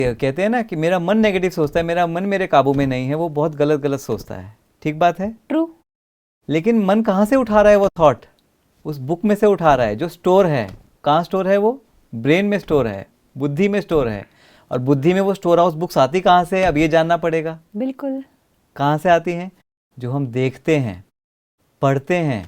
कहते हैं ना कि मेरा मन नेगेटिव सोचता है, मेरा मन मेरे काबू में नहीं है, वो बहुत गलत गलत सोचता है। ठीक बात है, ट्रू। लेकिन मन कहाँ से उठा रहा है वो थॉट? उस बुक में से उठा रहा है। जो स्टोर है, कहाँ स्टोर है? वो ब्रेन में स्टोर है, बुद्धि में स्टोर है। और बुद्धि में वो स्टोर हाउस बुक्स आती कहाँ से है? अब ये जानना पड़ेगा। बिल्कुल। कहाँ से आती हैं? जो हम देखते हैं, पढ़ते हैं,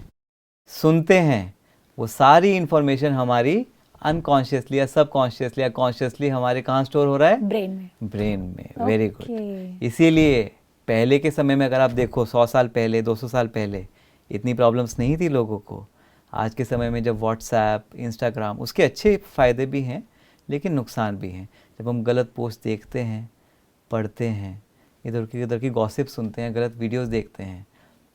सुनते हैं, वो सारी इंफॉर्मेशन हमारी अनकॉन्शियसली या सबकॉन्शियसली या कॉन्शियसली हमारे कहाँ स्टोर हो रहा है? ब्रेन में। ब्रेन में। Very good. Okay. इसीलिए पहले के समय में अगर आप देखो 100 साल पहले, 200 साल पहले इतनी प्रॉब्लम्स नहीं थी लोगों को। आज के समय में जब व्हाट्सएप, इंस्टाग्राम, उसके अच्छे फ़ायदे भी हैं लेकिन नुकसान भी हैं। जब हम गलत पोस्ट देखते हैं, पढ़ते हैं, इधर की गॉसिप सुनते हैं, गलत वीडियोस देखते हैं,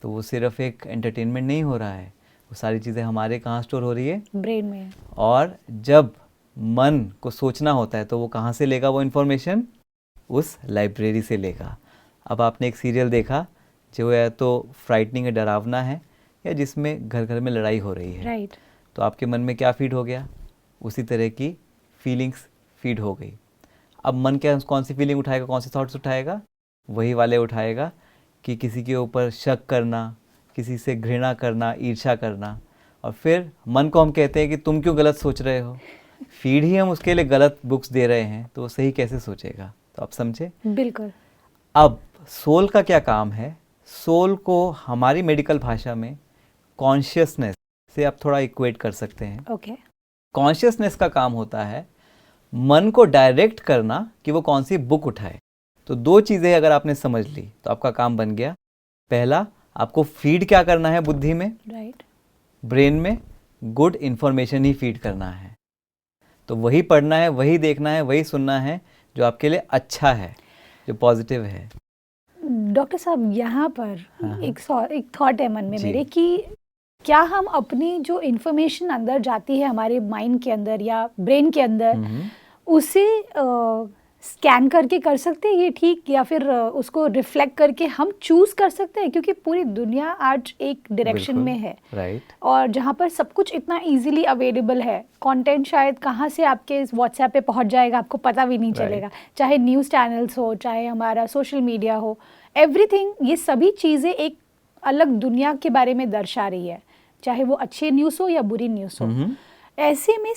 तो वो सिर्फ एक एंटरटेनमेंट नहीं हो रहा है, वो सारी चीज़ें हमारे कहाँ स्टोर हो रही है? ब्रेन में। और जब मन को सोचना होता है तो वो कहाँ से लेगा वो इन्फॉर्मेशन? उस लाइब्रेरी से लेगा। अब आपने एक सीरियल देखा जो या तो फ्राइटनिंग या डरावना है या जिसमें घर घर में लड़ाई हो रही है, राइट। तो आपके मन में क्या फीड हो गया? उसी तरह की फीलिंग्स फीड हो गई। अब मन क्या, कौन सी फीलिंग उठाएगा, कौन से थॉट्स उठाएगा? वही वाले उठाएगा कि किसी के ऊपर शक करना, किसी से घृणा करना, ईर्ष्या करना। और फिर मन को हम कहते हैं कि तुम क्यों गलत सोच रहे हो? फीड ही हम उसके लिए गलत बुक्स दे रहे हैं, तो वो सही कैसे सोचेगा? तो आप समझे? बिल्कुल। अब सोल का क्या काम है? सोल को हमारी मेडिकल भाषा में कॉन्शियसनेस से आप थोड़ा इक्वेट कर सकते हैं। ओके। कॉन्शियसनेस का काम होता है मन को डायरेक्ट करना कि वो कौन सी बुक उठाए। तो दो चीज़ें अगर आपने समझ ली तो आपका काम बन गया। पहला, आपको फीड क्या करना है बुद्धि में? राइट। ब्रेन में गुड इन्फॉर्मेशन ही फीड करना है। तो वही पढ़ना है, वही देखना है, वही सुनना है जो आपके लिए अच्छा है, जो पॉजिटिव है। डॉक्टर साहब, यहाँ पर हाँ। एक थॉट है मन में जी। मेरे कि क्या हम अपनी जो इन्फॉर्मेशन अंदर जाती है हमारे माइंड के अंदर या ब्रेन के अंदर, उसे स्कैन करके कर सकते हैं ये ठीक, या फिर उसको रिफ्लेक्ट करके हम चूज कर सकते हैं? क्योंकि पूरी दुनिया आज एक डायरेक्शन में है, राइट। और जहाँ पर सब कुछ इतना इजीली अवेलेबल है, कंटेंट शायद कहाँ से आपके इस व्हाट्सएप पे पहुँच जाएगा आपको पता भी नहीं चलेगा। चाहे न्यूज़ चैनल्स हो, चाहे हमारा सोशल मीडिया हो, एवरीथिंग, ये सभी चीज़ें एक अलग दुनिया के बारे में दर्शा रही है, चाहे वो अच्छी न्यूज़ हो या बुरी न्यूज़ हो। ऐसे में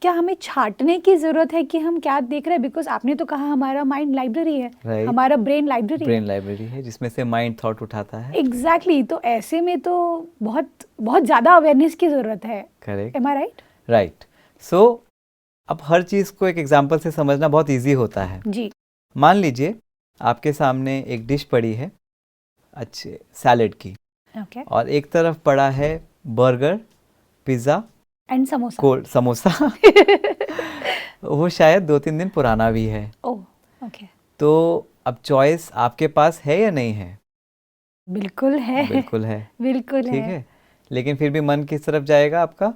हमें छांटने की ज़रूरत है कि हम क्या देख रहे हैं? बिकॉज आपने तो कहा हमारा माइंड लाइब्रेरी है, हमारा ब्रेन लाइब्रेरी है जिसमें से माइंड थॉट उठाता है। एग्जैक्टली। तो ऐसे में तो बहुत बहुत ज़्यादा अवेयरनेस की ज़रूरत है। करेक्ट। एम आई राइट? राइट। सो अब हर चीज़ को एक एग्जाम्पल से समझना बहुत ईजी होता है। जी। मान लीजिए आपके सामने एक डिश पड़ी है अच्छे सैलेड की, ओके। और एक तरफ पड़ा है burger, pizza and samosa. Cold samosa वो शायद 2-3 दिन पुराना भी है। ओह, ओके। तो अब चॉइस आपके पास है या नहीं है? बिल्कुल है। बिल्कुल है। बिल्कुल ठीक है। है, लेकिन फिर भी मन किस तरफ जाएगा आपका?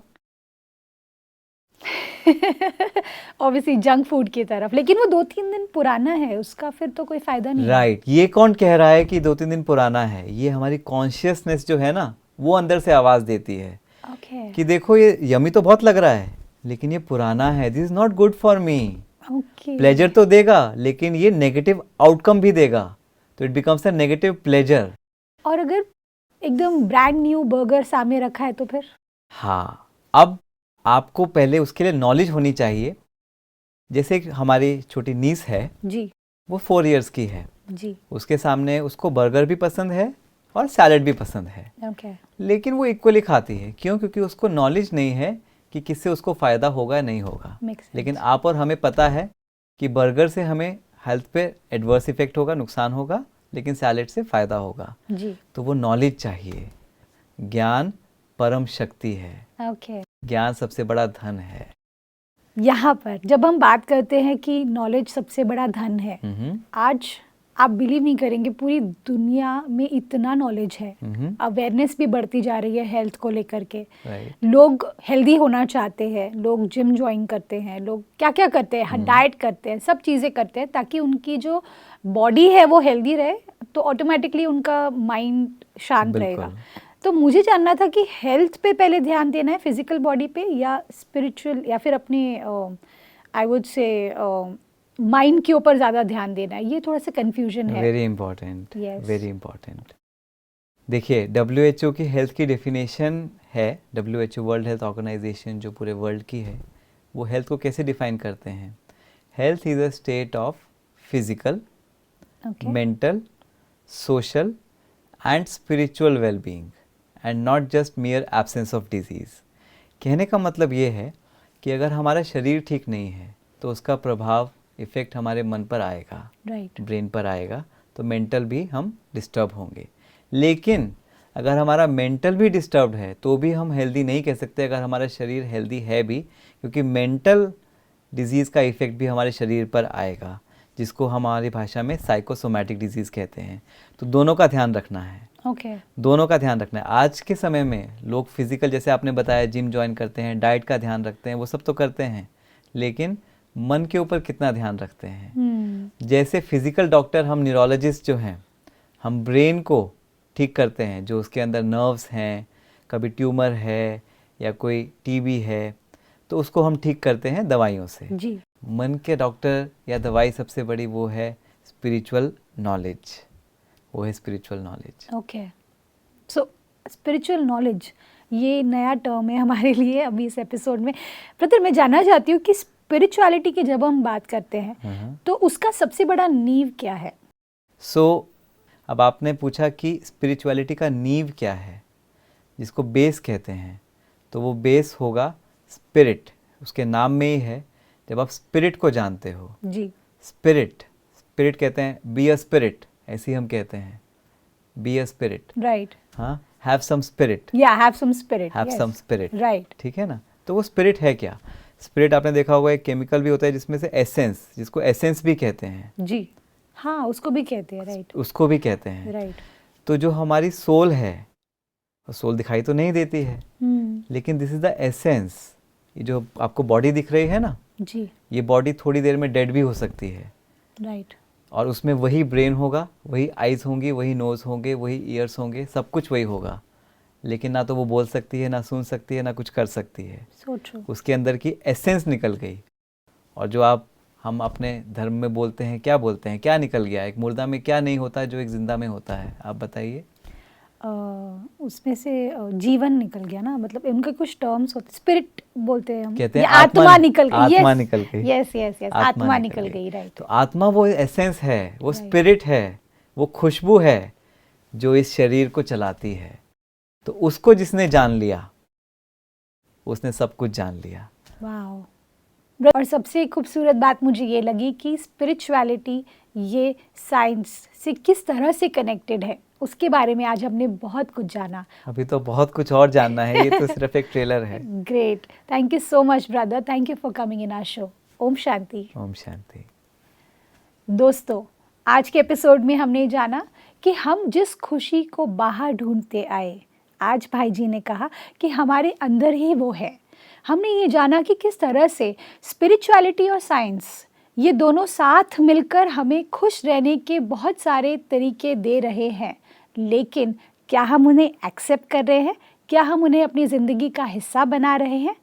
ऑब्वियसली जंक फूड की तरफ, लेकिन वो 2-3 दिन पुराना है, उसका फिर तो कोई फायदा नहीं है। राइट। ये कौन कह रहा है कि 2-3 दिन पुराना है? ये हमारी कॉन्शियसनेस जो है ना, वो अंदर से आवाज देती है ओके। कि देखो ये यमी तो बहुत लग रहा है लेकिन ये पुराना है, this is not good for me. Okay. Pleasure तो देगा लेकिन ये नेगेटिव आउटकम भी देगा, तो it becomes a negative pleasure. और अगर एकदम ब्रांड न्यू बर्गर सामने रखा है तो फिर? हाँ, अब आपको पहले उसके लिए नॉलेज होनी चाहिए। जैसे कि हमारी छोटी नीस है जी। वो 4 इयर्स की है, जी। उसके सामने उसको बर्गर भी पसंद है और सैलेड भी पसंद है, ओके। लेकिन वो इक्वली खाती है। क्यों? क्योंकि उसको नॉलेज नहीं है कि किससे उसको फ़ायदा होगा या नहीं होगा। लेकिन आप और हमें पता है कि बर्गर से हमें हेल्थ पे एडवर्स इफेक्ट होगा, नुकसान होगा, लेकिन सैलेड से फ़ायदा होगा। जी। तो वो नॉलेज चाहिए। ज्ञान परम शक्ति है। ओके। ज्ञान सबसे बड़ा धन है। यहाँ पर जब हम बात करते हैं कि नॉलेज सबसे बड़ा धन है, आज आप बिलीव नहीं करेंगे, पूरी दुनिया में इतना नॉलेज है, अवेयरनेस भी बढ़ती जा रही है हेल्थ को लेकर के। लोग हेल्दी होना चाहते हैं, लोग जिम ज्वाइन करते हैं, लोग क्या क्या करते हैं, डाइट करते हैं, सब चीज़ें करते हैं ताकि उनकी जो बॉडी है वो हेल्दी रहे, तो ऑटोमेटिकली उनका माइंड शांत रहेगा। तो मुझे जानना था कि हेल्थ पे पहले ध्यान देना है, फिजिकल बॉडी पे, या स्पिरिचुअल, या फिर अपने आई वुड से माइंड के ऊपर ज़्यादा ध्यान देना है, ये थोड़ा सा कंफ्यूजन है। Very important, Yes. Very important. देखिए WHO की हेल्थ की डेफिनेशन है, WHO वर्ल्ड हेल्थ ऑर्गेनाइजेशन जो पूरे वर्ल्ड की है, वो हेल्थ को कैसे डिफाइन करते हैं? Health is a state of physical, Okay. Mental, social and spiritual wellbeing and not just मियर absence of disease. कहने का मतलब ये है कि अगर हमारा शरीर ठीक नहीं है तो उसका प्रभाव, इफ़ेक्ट हमारे मन पर आएगा, राइट। ब्रेन पर आएगा, तो मेंटल भी हम डिस्टर्ब होंगे। लेकिन अगर हमारा मेंटल भी डिस्टर्ब्ड है तो भी हम हेल्दी नहीं कह सकते अगर हमारा शरीर हेल्दी है भी, क्योंकि मेंटल डिजीज़ का इफ़ेक्ट भी हमारे शरीर पर आएगा, जिसको हमारी भाषा में साइकोसोमैटिक डिजीज़ कहते हैं। तो दोनों का ध्यान रखना है, ओके। दोनों का ध्यान रखना है। आज के समय में लोग फिजिकल, जैसे आपने बताया, जिम ज्वाइन करते हैं, डाइट का ध्यान रखते हैं, वो सब तो करते हैं, लेकिन मन के ऊपर कितना ध्यान रखते हैं? जैसे फिजिकल डॉक्टर, हम न्यूरोलॉजिस्ट जो हैं, हम ब्रेन को ठीक करते हैं, जो उसके अंदर नर्व्स हैं, कभी ट्यूमर है या कोई टीबी है, तो उसको हम ठीक करते हैं दवाइयों से। जी। मन के डॉक्टर या दवाई सबसे बड़ी वो है स्पिरिचुअल नॉलेज, वो है स्पिरिचुअल नॉलेज। ओके। सो स्पिरिचुअल नॉलेज, ये नया टर्म है हमारे लिए अभी इस एपिसोड में। ब्रदर, मैं जानना चाहती हूँ कि स्पिरिचुअलिटी की जब हम बात करते हैं तो उसका सबसे बड़ा नींव क्या है? अब आपने पूछा कि स्पिरिचुअलिटी का नींव क्या है, जिसको बेस कहते हैं, तो वो बेस होगा स्पिरिट। उसके नाम में ही है, जब आप स्पिरिट को जानते हो। जी। स्पिरिट कहते हैं, बी अ स्पिरिट, ऐसे ही हम कहते हैं, बी अ स्पिरिट। राइट। हाँ, हैव सम स्पिरिट, या have some spirit, have some spirit. Right. ठीक है ना? तो वो स्पिरिट है क्या? स्पिरिट आपने देखा होगा, एक केमिकल भी होता है जिसमें से एसेंस, जिसको एसेंस भी कहते हैं। जी हाँ, उसको भी कहते हैं। राइट। उसको भी कहते हैं। राइट। तो जो हमारी सोल है, सोल दिखाई तो नहीं देती है, लेकिन दिस इज द एसेंस। ये जो आपको बॉडी दिख रही है ना, जी। ये बॉडी थोड़ी देर में डेड भी हो सकती है, राइट। और उसमें वही ब्रेन होगा, वही आइज होंगी, वही नोज होंगे, वही ईयर्स होंगे, सब कुछ वही होगा, लेकिन ना तो वो बोल सकती है, ना सुन सकती है, ना कुछ कर सकती है। So true. उसके अंदर की एसेंस निकल गई। और जो हम अपने धर्म में बोलते हैं, क्या बोलते हैं, क्या निकल गया? एक मुर्दा में क्या नहीं होता जो एक जिंदा में होता है? आप बताइए। उसमें से जीवन निकल गया ना, मतलब उनके कुछ टर्म्स होते, स्पिरिट बोलते हैं हम, कहते हैं आत्मा निकल गई। आत्मा निकल गई। यस यस यस, आत्मा निकल गई। राइट। तो आत्मा वो एसेंस है, वो स्पिरिट है, वो खुशबू है जो इस शरीर को चलाती है। तो उसको जिसने जान लिया, उसने सब कुछ जान लिया। वाओ। और सबसे खूबसूरत बात मुझे ये लगी कि स्पिरिचुअलिटी ये साइंस से किस तरह से कनेक्टेड है, उसके बारे में आज हमने बहुत कुछ जाना। अभी तो बहुत कुछ और जानना है, ये तो सिर्फ एक ट्रेलर है। Great, thank you so much brother, thank you for coming in our show. ओम शांति। ओम शांति। दोस्तों, आज के एपिसोड में हमने जाना कि हम जिस खुशी को बाहर ढूंढते आए, आज भाई जी ने कहा कि हमारे अंदर ही वो है। हमने ये जाना कि किस तरह से स्पिरिचुअलिटी और साइंस ये दोनों साथ मिलकर हमें खुश रहने के बहुत सारे तरीके दे रहे हैं, लेकिन क्या हम उन्हें एक्सेप्ट कर रहे हैं? क्या हम उन्हें अपनी ज़िंदगी का हिस्सा बना रहे हैं?